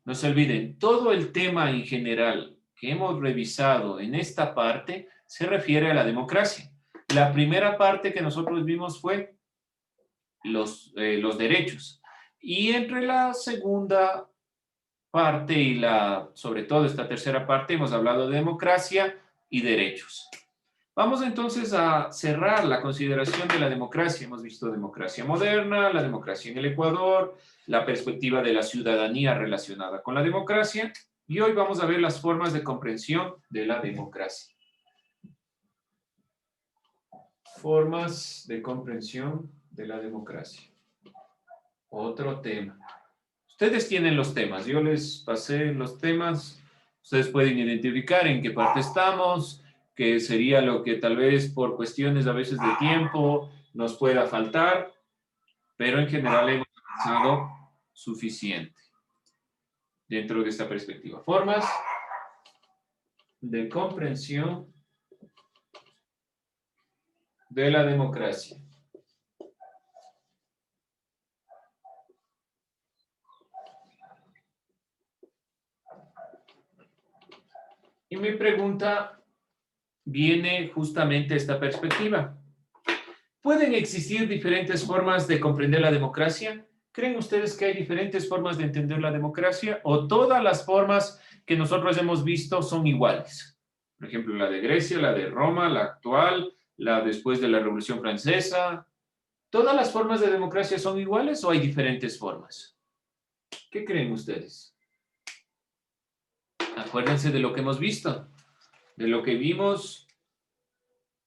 No se olviden, todo el tema en general que hemos revisado en esta parte se refiere a la democracia. La primera parte que nosotros vimos fue los derechos. Y entre la segunda parte y sobre todo esta tercera parte, hemos hablado de democracia y derechos. Vamos entonces a cerrar la consideración de la democracia. Hemos visto democracia moderna, la democracia en el Ecuador, la perspectiva de la ciudadanía relacionada con la democracia, y hoy vamos a ver las formas de comprensión de la democracia. Formas de comprensión de la democracia. Otro tema. Ustedes tienen los temas, yo les pasé los temas, ustedes pueden identificar en qué parte estamos, qué sería lo que tal vez por cuestiones a veces de tiempo nos pueda faltar, pero en general hemos avanzado suficiente dentro de esta perspectiva. Formas de comprensión de la democracia. Y mi pregunta viene justamente a esta perspectiva. ¿Pueden existir diferentes formas de comprender la democracia? ¿Creen ustedes que hay diferentes formas de entender la democracia o todas las formas que nosotros hemos visto son iguales? Por ejemplo, la de Grecia, la de Roma, la actual, la después de la Revolución Francesa. ¿Todas las formas de democracia son iguales o hay diferentes formas? ¿Qué creen ustedes? Acuérdense de lo que hemos visto, de lo que vimos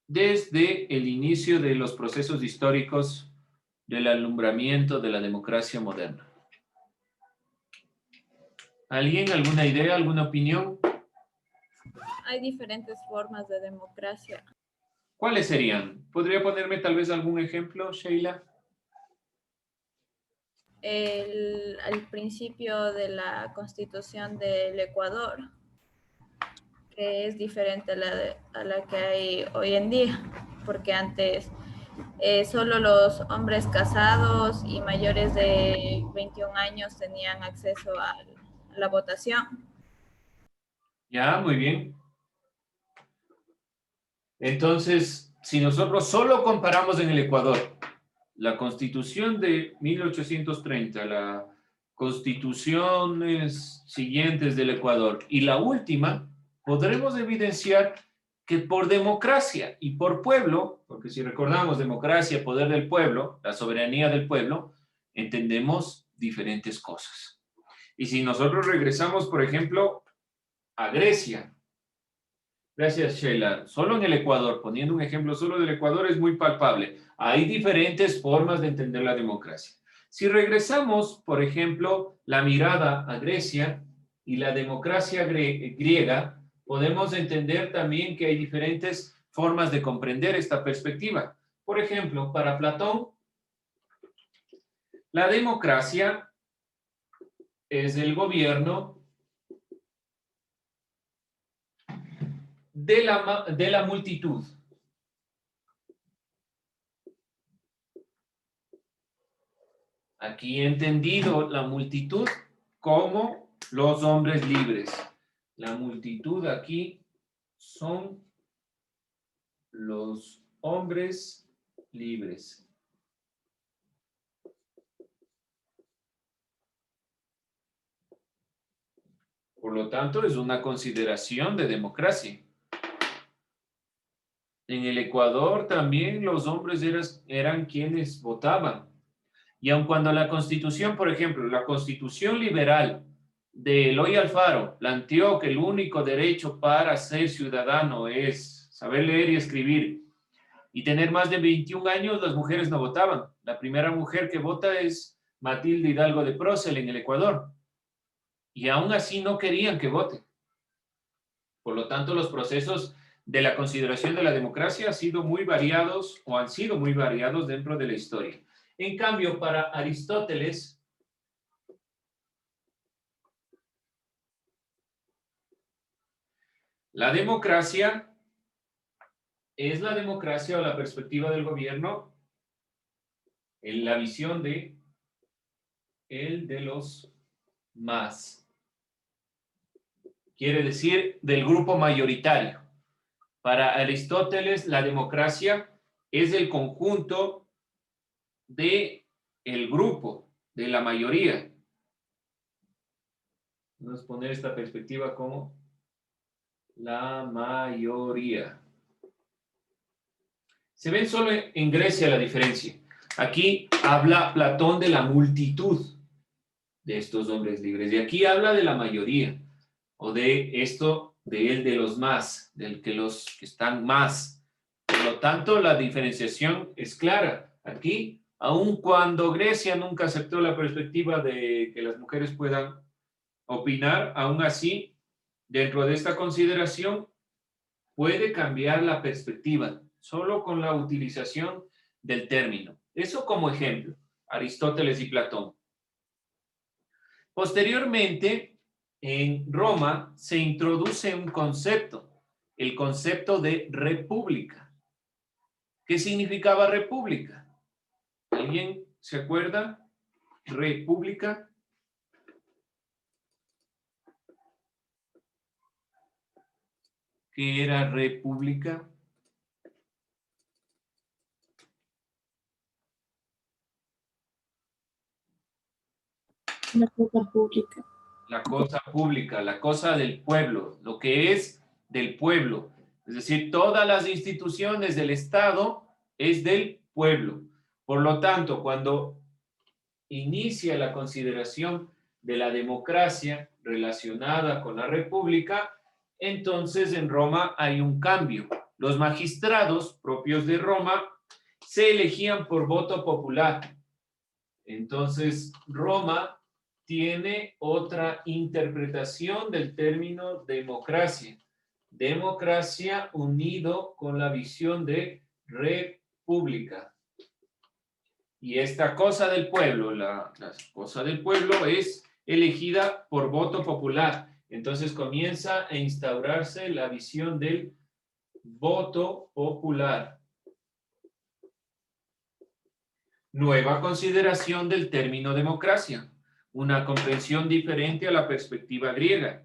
desde el inicio de los procesos históricos del alumbramiento de la democracia moderna. ¿Alguien, alguna idea, alguna opinión? Hay diferentes formas de democracia. ¿Cuáles serían? ¿Podría ponerme tal vez algún ejemplo, Sheila? Al principio de la Constitución del Ecuador, que es diferente a la que hay hoy en día, porque antes solo los hombres casados y mayores de 21 años tenían acceso a la votación. Ya, muy bien. Entonces, si nosotros solo comparamos en el Ecuador la Constitución de 1830, las constituciones siguientes del Ecuador y la última, podremos evidenciar que por democracia y por pueblo, porque si recordamos democracia, poder del pueblo, la soberanía del pueblo, entendemos diferentes cosas. Y si nosotros regresamos, por ejemplo, a Grecia. Gracias, Sheila. Solo en el Ecuador, poniendo un ejemplo solo del Ecuador, es muy palpable. Hay diferentes formas de entender la democracia. Si regresamos, por ejemplo, la mirada a Grecia y la democracia griega, podemos entender también que hay diferentes formas de comprender esta perspectiva. Por ejemplo, para Platón, la democracia es el gobierno de la multitud. Aquí he entendido la multitud como los hombres libres. La multitud aquí son los hombres libres. Por lo tanto, es una consideración de democracia. En el Ecuador también los hombres eran quienes votaban. Y aun cuando la Constitución, por ejemplo, la Constitución liberal de Eloy Alfaro planteó que el único derecho para ser ciudadano es saber leer y escribir y tener más de 21 años, las mujeres no votaban. La primera mujer que vota es Matilde Hidalgo de Procel en el Ecuador. Y aún así no querían que vote. Por lo tanto, los procesos de la consideración de la democracia han sido muy variados o han sido muy variados dentro de la historia. En cambio, para Aristóteles, la democracia es la democracia o la perspectiva del gobierno en la visión de el de los más. quiere decir del grupo mayoritario. Para Aristóteles, la democracia es el conjunto del grupo, de la mayoría. Vamos a poner esta perspectiva como la mayoría. Se ven solo en Grecia la diferencia. Aquí habla Platón de la multitud de estos hombres libres. Y aquí habla de la mayoría, o de esto, de él, de los más, del que los que están más. Por lo tanto, la diferenciación es clara. Aquí, aun cuando Grecia nunca aceptó la perspectiva de que las mujeres puedan opinar, aún así, dentro de esta consideración, puede cambiar la perspectiva solo con la utilización del término. Eso como ejemplo, Aristóteles y Platón. Posteriormente, en Roma se introduce un concepto, el concepto de república. ¿Qué significaba república? ¿Alguien se acuerda? República. ¿Qué era república? La cosa pública. La cosa pública, la cosa del pueblo, lo que es del pueblo. Es decir, todas las instituciones del Estado es del pueblo. Por lo tanto, cuando inicia la consideración de la democracia relacionada con la república, entonces en Roma hay un cambio. Los magistrados propios de Roma se elegían por voto popular. Entonces, Roma tiene otra interpretación del término democracia. Democracia unido con la visión de república. Y esta cosa del pueblo, la cosa del pueblo es elegida por voto popular. Entonces comienza a instaurarse la visión del voto popular. Nueva consideración del término democracia, una comprensión diferente a la perspectiva griega.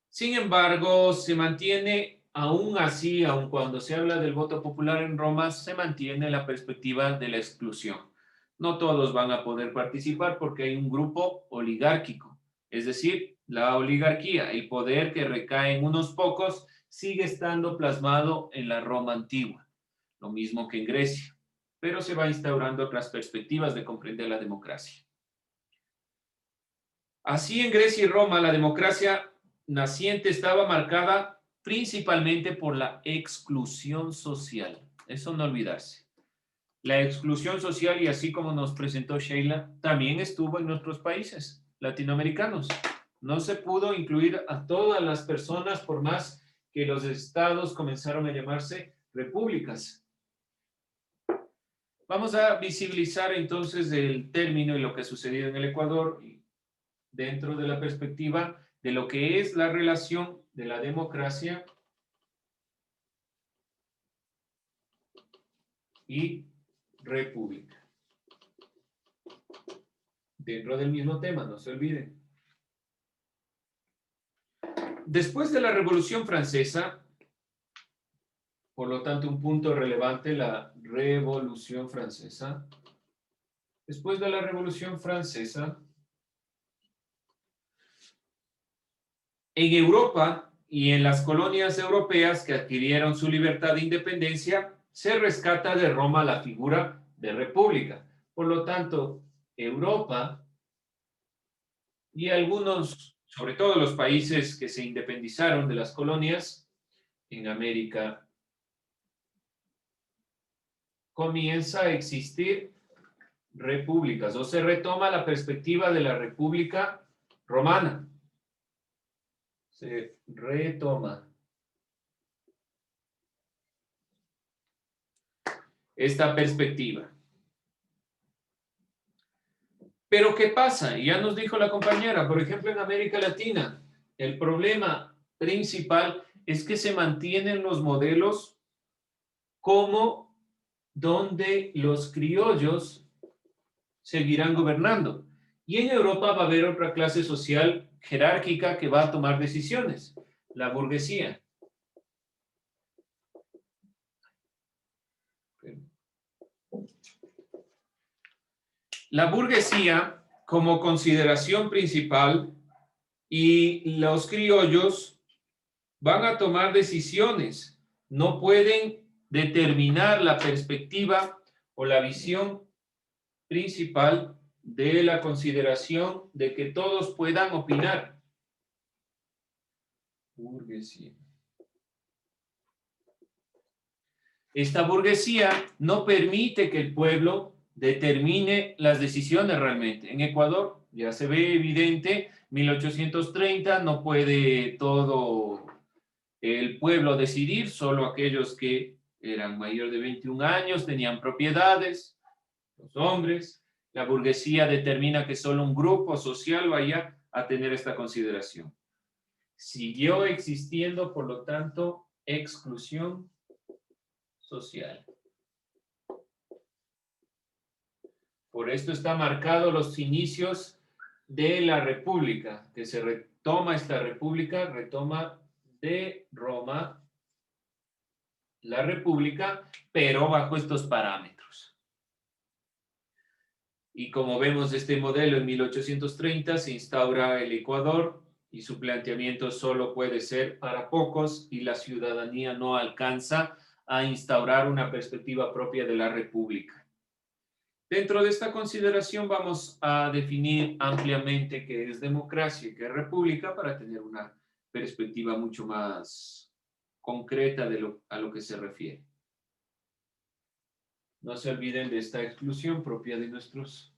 Sin embargo, se mantiene, aún así, aun cuando se habla del voto popular en Roma, se mantiene la perspectiva de la exclusión. No todos van a poder participar porque hay un grupo oligárquico, es decir, la oligarquía, el poder que recae en unos pocos, sigue estando plasmado en la Roma antigua, lo mismo que en Grecia, pero se va instaurando otras perspectivas de comprender la democracia. Así en Grecia y Roma, la democracia naciente estaba marcada principalmente por la exclusión social. Eso no olvidarse. La exclusión social, y así como nos presentó Sheila, también estuvo en nuestros países latinoamericanos. No se pudo incluir a todas las personas por más que los estados comenzaron a llamarse repúblicas. Vamos a visibilizar entonces el término y lo que ha sucedido en el Ecuador dentro de la perspectiva de lo que es la relación de la democracia y república. Dentro del mismo tema, no se olviden. Después de la Revolución Francesa, por lo tanto, un punto relevante, la Revolución Francesa. Después de la Revolución Francesa, en Europa y en las colonias europeas que adquirieron su libertad de independencia, se rescata de Roma la figura de república. Por lo tanto, Europa y algunos, sobre todo los países que se independizaron de las colonias en América, comienza a existir repúblicas o se retoma la perspectiva de la República Romana. Se retoma esta perspectiva. Pero ¿qué pasa? Ya nos dijo la compañera, por ejemplo, en América Latina, el problema principal es que se mantienen los modelos como donde los criollos seguirán gobernando. Y en Europa va a haber otra clase social jerárquica que va a tomar decisiones, la burguesía. La burguesía, como consideración principal, y los criollos van a tomar decisiones, no pueden determinar la perspectiva o la visión principal de la consideración de que todos puedan opinar. Burguesía. Esta burguesía no permite que el pueblo determine las decisiones realmente. En Ecuador ya se ve evidente, 1830 no puede todo el pueblo decidir, solo aquellos que eran mayor de 21 años, tenían propiedades, los hombres. La burguesía determina que solo un grupo social vaya a tener esta consideración. Siguió existiendo, por lo tanto, exclusión social. Por esto está marcado los inicios de la República, que se retoma esta República, retoma de Roma la República, pero bajo estos parámetros. Y como vemos este modelo en 1830 se instaura el Ecuador y su planteamiento solo puede ser para pocos y la ciudadanía no alcanza a instaurar una perspectiva propia de la República. Dentro de esta consideración vamos a definir ampliamente qué es democracia y qué es república para tener una perspectiva mucho más concreta a lo que se refiere. No se olviden de esta exclusión propia de nuestros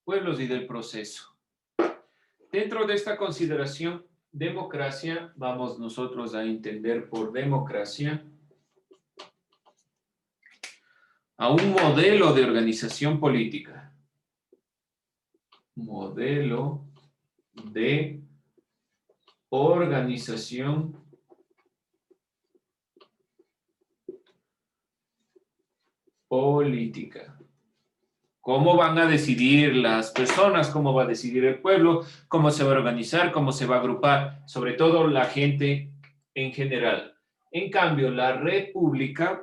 pueblos y del proceso. Dentro de esta consideración, democracia, vamos nosotros a entender por democracia a un modelo de organización política. Modelo de organización política. ¿Cómo van a decidir las personas? ¿Cómo va a decidir el pueblo? ¿Cómo se va a organizar? ¿Cómo se va a agrupar? Sobre todo la gente en general. En cambio, la república,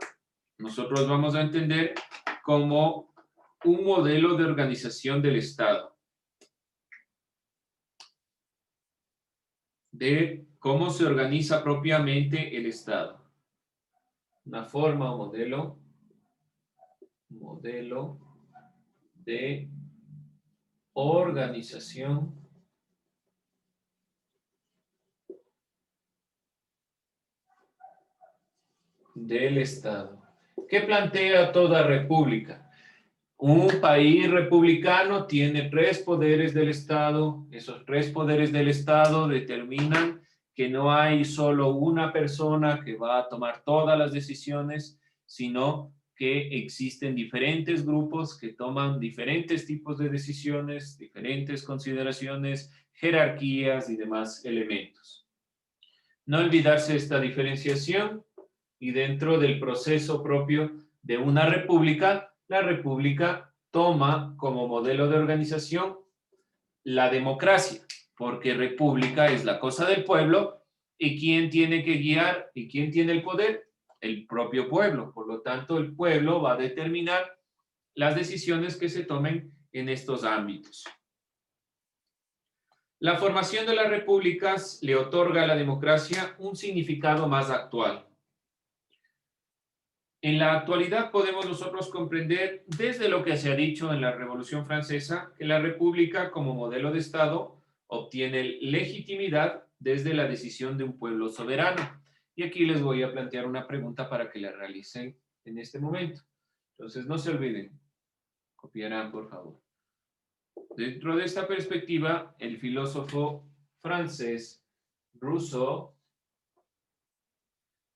nosotros vamos a entender como un modelo de organización del Estado. De cómo se organiza propiamente el Estado. Una forma o modelo de organización del Estado. ¿Qué plantea toda república? Un país republicano tiene 3 poderes del Estado. Esos 3 poderes del Estado determinan que no hay solo una persona que va a tomar todas las decisiones, sino que existen diferentes grupos que toman diferentes tipos de decisiones, diferentes consideraciones, jerarquías y demás elementos. No olvidarse esta diferenciación y dentro del proceso propio de una república, la república toma como modelo de organización la democracia, porque república es la cosa del pueblo y ¿quién tiene que guiar y quién tiene el poder? El propio pueblo. Por lo tanto, el pueblo va a determinar las decisiones que se tomen en estos ámbitos. La formación de las repúblicas le otorga a la democracia un significado más actual. En la actualidad podemos nosotros comprender, desde lo que se ha dicho en la Revolución Francesa, que la república como modelo de Estado obtiene legitimidad desde la decisión de un pueblo soberano. Y aquí les voy a plantear una pregunta para que la realicen en este momento. Entonces, no se olviden, copiarán por favor. Dentro de esta perspectiva, el filósofo francés Rousseau,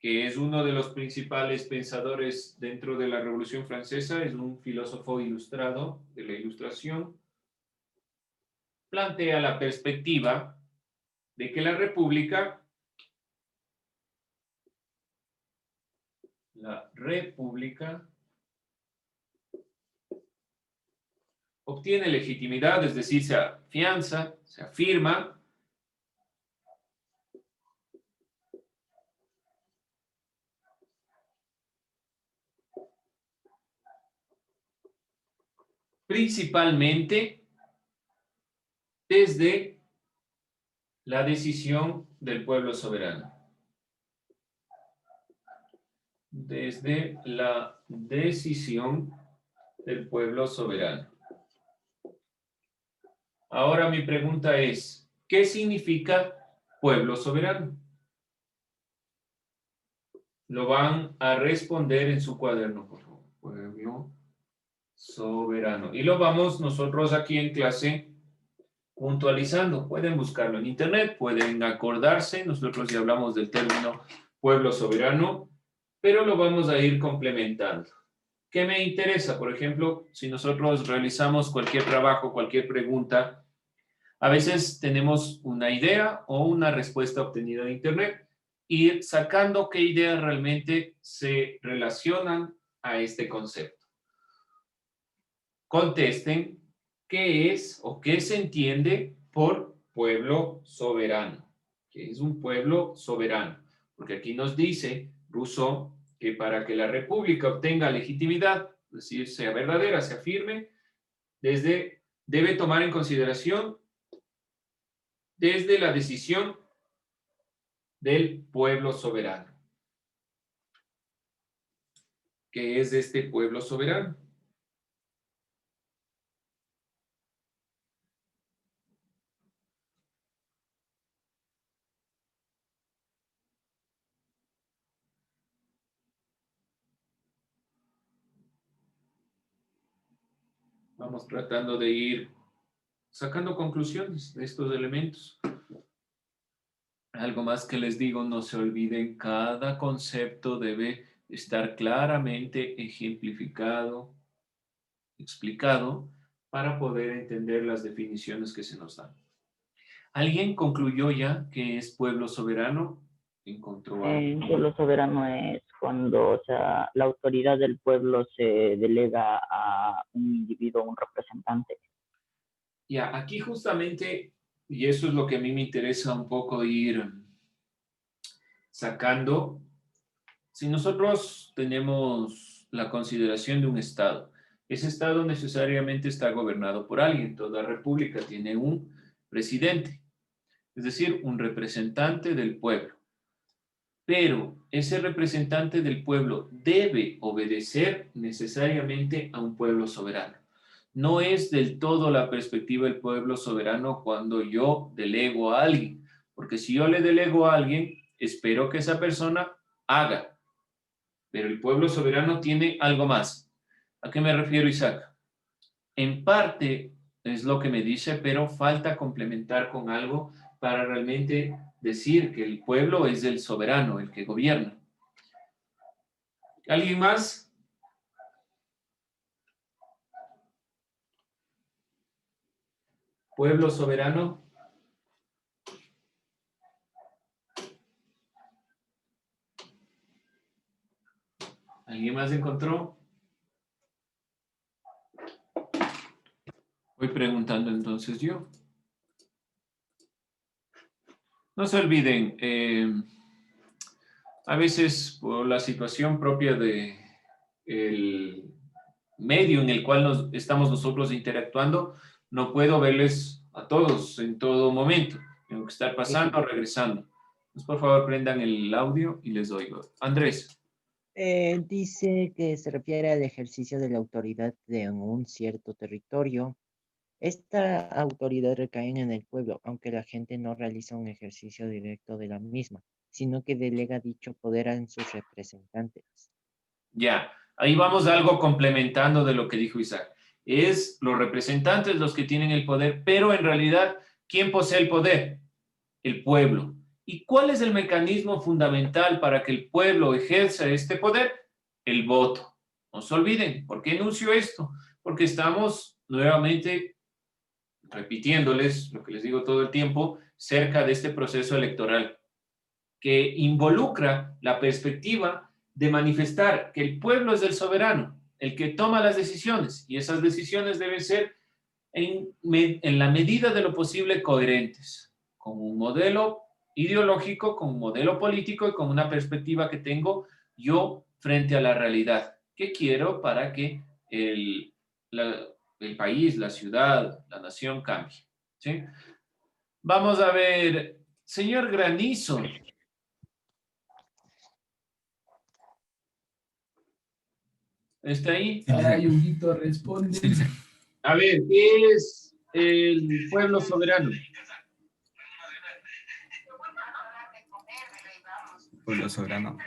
que es uno de los principales pensadores dentro de la Revolución Francesa, es un filósofo ilustrado de la Ilustración, plantea la perspectiva de que la república obtiene legitimidad, es decir, se afianza, se afirma, principalmente desde la decisión del pueblo soberano. Desde la decisión del pueblo soberano. Ahora mi pregunta es, ¿qué significa pueblo soberano? Lo van a responder en su cuaderno, por favor. Pueblo soberano. Y lo vamos nosotros aquí en clase puntualizando. Pueden buscarlo en internet, pueden acordarse. Nosotros ya hablamos del término pueblo soberano, pero lo vamos a ir complementando. ¿Qué me interesa? Por ejemplo, si nosotros realizamos cualquier trabajo, cualquier pregunta, a veces tenemos una idea o una respuesta obtenida de internet y sacando qué ideas realmente se relacionan a este concepto. Contesten qué es o qué se entiende por pueblo soberano. ¿Qué es un pueblo soberano? Porque aquí nos dice Rousseau que para que la república obtenga legitimidad, es decir, sea verdadera, sea firme, debe tomar en consideración desde la decisión del pueblo soberano. ¿Qué es este pueblo soberano? Vamos tratando de ir sacando conclusiones de estos elementos. Algo más que les digo, no se olviden, cada concepto debe estar claramente ejemplificado, explicado, para poder entender las definiciones que se nos dan. ¿Alguien concluyó ya que es pueblo soberano? ¿Encontró algo? El pueblo soberano es cuando, o sea, la autoridad del pueblo se delega a un individuo, un representante. Ya, aquí justamente, y eso es lo que a mí me interesa un poco ir sacando, si nosotros tenemos la consideración de un Estado, ese Estado necesariamente está gobernado por alguien, toda república tiene un presidente, es decir, un representante del pueblo. Pero ese representante del pueblo debe obedecer necesariamente a un pueblo soberano. No es del todo la perspectiva del pueblo soberano cuando yo delego a alguien, porque si yo le delego a alguien, espero que esa persona haga. Pero el pueblo soberano tiene algo más. ¿A qué me refiero, Isaac? En parte es lo que me dice, pero falta complementar con algo para realmente decir que el pueblo es el soberano, el que gobierna. ¿Alguien más? Pueblo soberano. ¿Alguien más encontró? Voy preguntando entonces yo. No se olviden, a veces por la situación propia de el medio en el cual estamos nosotros interactuando, no puedo verles a todos en todo momento. Tengo que estar pasando, regresando. Entonces, por favor, prendan el audio y les oigo. Andrés. Dice que se refiere al ejercicio de la autoridad de un cierto territorio. Esta autoridad recae en el pueblo, aunque la gente no realiza un ejercicio directo de la misma, sino que delega dicho poder en sus representantes. Ya, ahí vamos a algo complementando de lo que dijo Isaac. Es los representantes los que tienen el poder, pero en realidad, ¿quién posee el poder? El pueblo. ¿Y cuál es el mecanismo fundamental para que el pueblo ejerza este poder? El voto. No se olviden. ¿Por qué enuncio esto? Porque estamos nuevamente repitiéndoles lo que les digo todo el tiempo, cerca de este proceso electoral, que involucra la perspectiva de manifestar que el pueblo es el soberano, el que toma las decisiones, y esas decisiones deben ser en la medida de lo posible coherentes, con un modelo ideológico, con un modelo político y con una perspectiva que tengo yo frente a la realidad. ¿Qué quiero para que el país, la ciudad, la nación cambie? ¿Sí? Vamos a ver, señor Granizo. ¿Está ahí? Ay, Huguito, responde. A ver, ¿qué es el pueblo soberano? Pueblo soberano.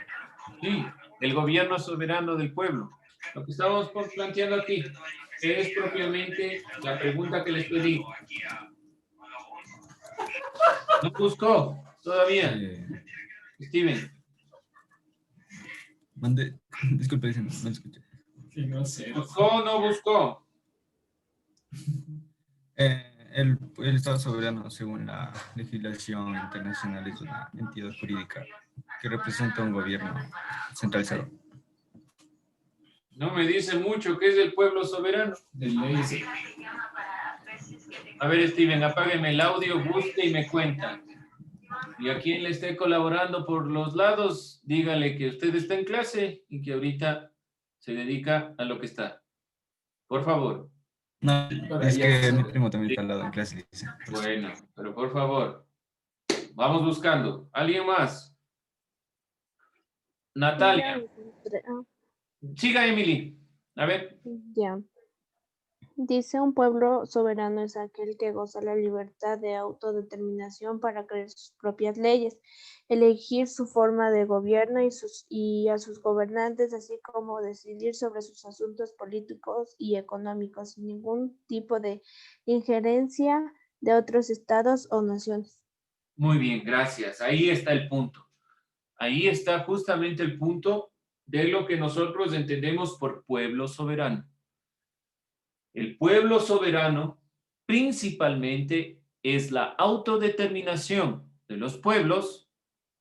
Sí, el gobierno soberano del pueblo. Lo que estamos planteando aquí es propiamente la pregunta que les pedí. ¿No buscó todavía, Steven? Disculpe, no lo escuché. Sí, no sé. ¿Buscó o no buscó? El Estado soberano, según la legislación internacional, es una entidad jurídica que representa un gobierno centralizado. No me dice mucho qué es el pueblo soberano. De ley. A ver, Steven, apágueme el audio, busque y me cuenta. Y a quien le esté colaborando por los lados, dígale que usted está en clase y que ahorita se dedica a lo que está. Por favor. No, es que mi primo también está al lado en clase. Dice. Bueno, pero por favor, vamos buscando. ¿Alguien más? Natalia. Siga, Emily. A ver. Ya. Dice, un pueblo soberano es aquel que goza la libertad de autodeterminación para crear sus propias leyes, elegir su forma de gobierno y a sus gobernantes, así como decidir sobre sus asuntos políticos y económicos sin ningún tipo de injerencia de otros estados o naciones. Muy bien, gracias. Ahí está el punto. Ahí está justamente el punto de lo que nosotros entendemos por pueblo soberano. El pueblo soberano principalmente es la autodeterminación de los pueblos,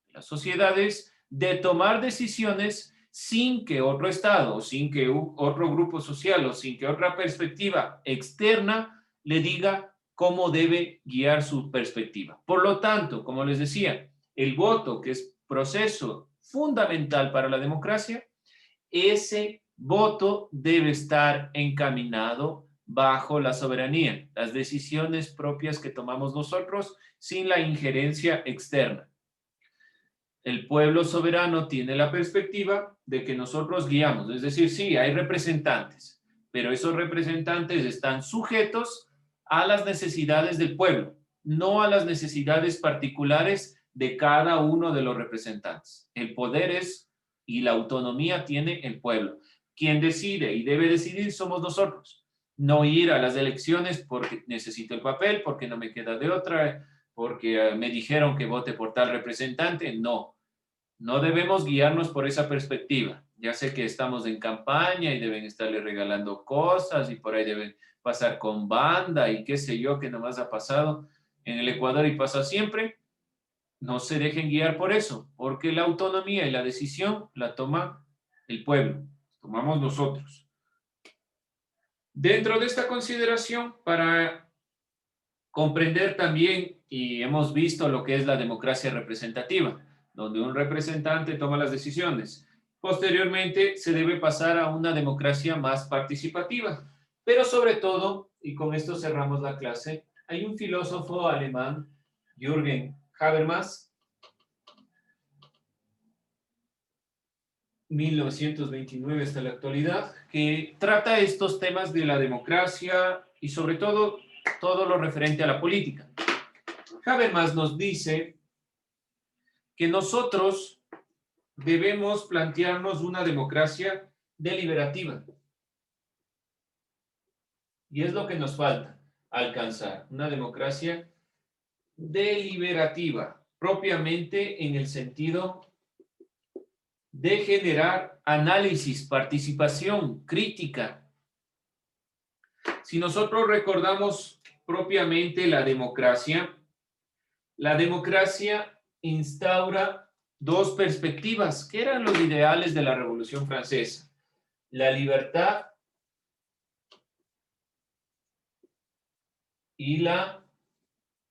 de las sociedades, de tomar decisiones sin que otro estado, sin que otro grupo social o sin que otra perspectiva externa le diga cómo debe guiar su perspectiva. Por lo tanto, como les decía, el voto, que es proceso fundamental para la democracia, ese voto debe estar encaminado bajo la soberanía, las decisiones propias que tomamos nosotros sin la injerencia externa. El pueblo soberano tiene la perspectiva de que nosotros guiamos, es decir, sí, hay representantes, pero esos representantes están sujetos a las necesidades del pueblo, no a las necesidades particulares de cada uno de los representantes. El poder es y la autonomía tiene el pueblo. Quien decide y debe decidir somos nosotros. No ir a las elecciones porque necesito el papel, porque no me queda de otra, porque me dijeron que vote por tal representante. No, no debemos guiarnos por esa perspectiva. Ya sé que estamos en campaña y deben estarle regalando cosas y por ahí deben pasar con banda y qué sé yo que nomás ha pasado en el Ecuador y pasa siempre. No se dejen guiar por eso, porque la autonomía y la decisión la toma el pueblo, tomamos nosotros. Dentro de esta consideración, para comprender también, y hemos visto lo que es la democracia representativa, donde un representante toma las decisiones. Posteriormente, se debe pasar a una democracia más participativa. Pero sobre todo, y con esto cerramos la clase, hay un filósofo alemán, Jürgen Habermas, 1929 hasta la actualidad, que trata estos temas de la democracia y sobre todo lo referente a la política. Habermas nos dice que nosotros debemos plantearnos una democracia deliberativa. Y es lo que nos falta alcanzar, una democracia deliberativa, propiamente en el sentido de generar análisis, participación, crítica. Si nosotros recordamos propiamente la democracia instaura dos perspectivas, que eran los ideales de la Revolución Francesa: la libertad y la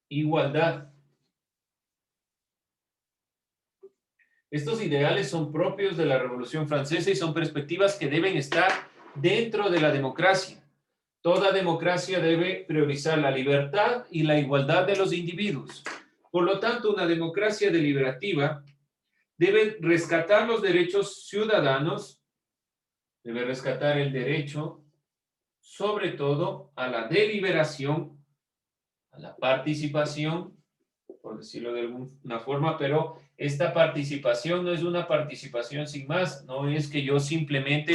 igualdad. Estos ideales son propios de la Revolución Francesa y son perspectivas que deben estar dentro de la democracia. Toda democracia debe priorizar la libertad y la igualdad de los individuos. Por lo tanto, una democracia deliberativa debe rescatar los derechos ciudadanos, debe rescatar el derecho, sobre todo, a la deliberación, a la participación, por decirlo de alguna forma, pero esta participación no es una participación sin más, no es que yo simplemente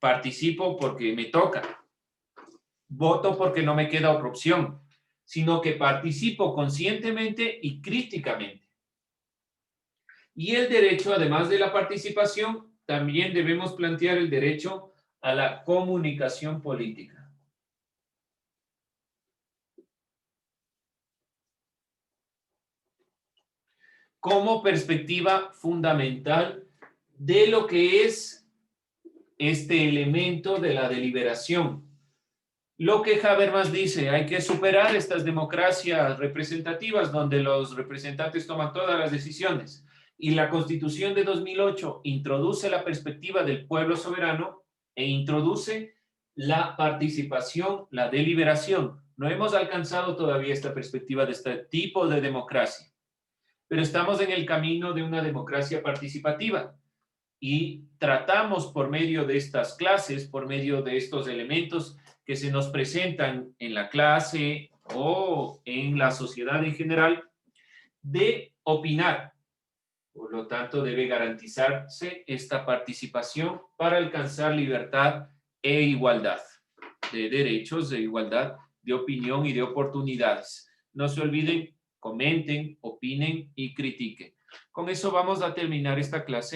participo porque me toca, voto porque no me queda otra opción, sino que participo conscientemente y críticamente. Y el derecho, además de la participación, también debemos plantear el derecho a la comunicación política. Como perspectiva fundamental de lo que es este elemento de la deliberación. Lo que Habermas dice, hay que superar estas democracias representativas donde los representantes toman todas las decisiones. Y la Constitución de 2008 introduce la perspectiva del pueblo soberano e introduce la participación, la deliberación. No hemos alcanzado todavía esta perspectiva de este tipo de democracia, pero estamos en el camino de una democracia participativa y tratamos por medio de estas clases, por medio de estos elementos que se nos presentan en la clase o en la sociedad en general, de opinar. Por lo tanto, debe garantizarse esta participación para alcanzar libertad e igualdad de derechos, de igualdad de opinión y de oportunidades. No se olviden, comenten, opinen y critiquen. Con eso vamos a terminar esta clase.